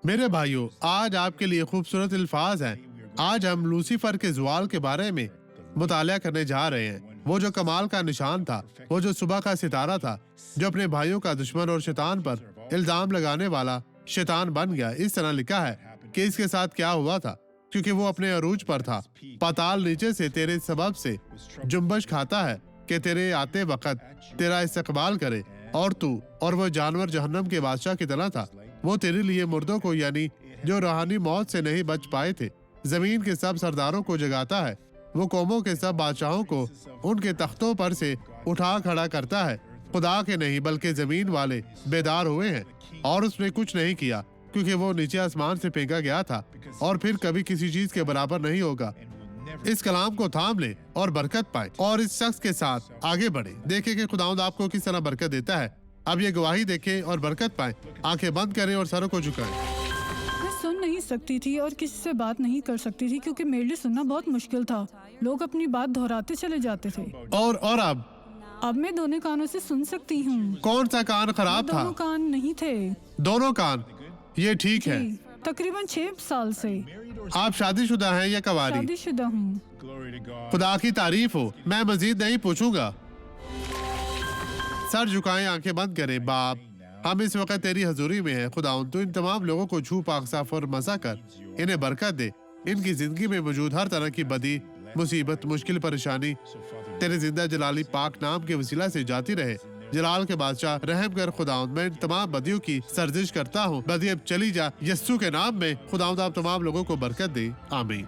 میرے بھائیوں، آج آپ کے لیے خوبصورت الفاظ ہیں۔ آج ہم لوسیفر کے زوال کے بارے میں مطالعہ کرنے جا رہے ہیں۔ وہ جو کمال کا نشان تھا، وہ جو صبح کا ستارہ تھا، جو اپنے بھائیوں کا دشمن اور شیطان پر الزام لگانے والا شیطان بن گیا۔ اس طرح لکھا ہے کہ اس کے ساتھ کیا ہوا تھا، کیونکہ وہ اپنے عروج پر تھا۔ پاتال نیچے سے تیرے سبب سے جنبش کھاتا ہے کہ تیرے آتے وقت تیرا استقبال کرے، اور تو اور وہ جانور جہنم کے بادشاہ کی طرح تھا۔ وہ تیرے لیے مردوں کو، یعنی جو روحانی موت سے نہیں بچ پائے تھے، زمین کے سب سرداروں کو جگاتا ہے۔ وہ قوموں کے سب بادشاہوں کو ان کے تختوں پر سے اٹھا کھڑا کرتا ہے۔ خدا کے نہیں بلکہ زمین والے بیدار ہوئے ہیں، اور اس نے کچھ نہیں کیا، کیونکہ وہ نیچے آسمان سے پھینکا گیا تھا اور پھر کبھی کسی چیز کے برابر نہیں ہوگا۔ اس کلام کو تھام لے اور برکت پائے، اور اس شخص کے ساتھ آگے بڑھے۔ دیکھیں کہ خداوند آپ کو کس طرح برکت دیتا ہے۔ اب یہ گواہی دیکھیں اور برکت پائیں۔ آنکھیں بند کریں اور سروں کو جھکائیں۔ میں سن نہیں سکتی تھی اور کسی سے بات نہیں کر سکتی تھی، کیونکہ میرے لیے سننا بہت مشکل تھا۔ لوگ اپنی بات دہراتے چلے جاتے تھے۔ اور اب میں دونوں کانوں سے سن سکتی ہوں۔ کون سا کان خراب تھا؟ دونوں کان نہیں تھے۔ دونوں کان؟ یہ ٹھیک ہے۔ تقریباً 6 سال سے۔ آپ شادی شدہ ہیں یا کنواری؟ شادی شدہ ہوں۔ خدا کی تعریف ہو۔ میں مزید نہیں پوچھوں گا۔ سر جھکائیں، آنکھیں بند کریں۔ باپ، ہم اس وقت تیری حضوری میں ہیں۔ خداوند تو ان تمام لوگوں کو چھو، پاک صاف اور مسا کر، انہیں برکت دے۔ ان کی زندگی میں موجود ہر طرح کی بدی، مصیبت، مشکل، پریشانی تیرے زندہ جلالی پاک نام کے وسیلہ سے جاتی رہے۔ جلال کے بادشاہ، رحم کر خداوند۔ میں ان تمام بدیوں کی سرزش کرتا ہوں۔ بدی اب چلی جا یسوع کے نام میں۔ خداوند آپ تمام لوگوں کو برکت دے۔ آمین۔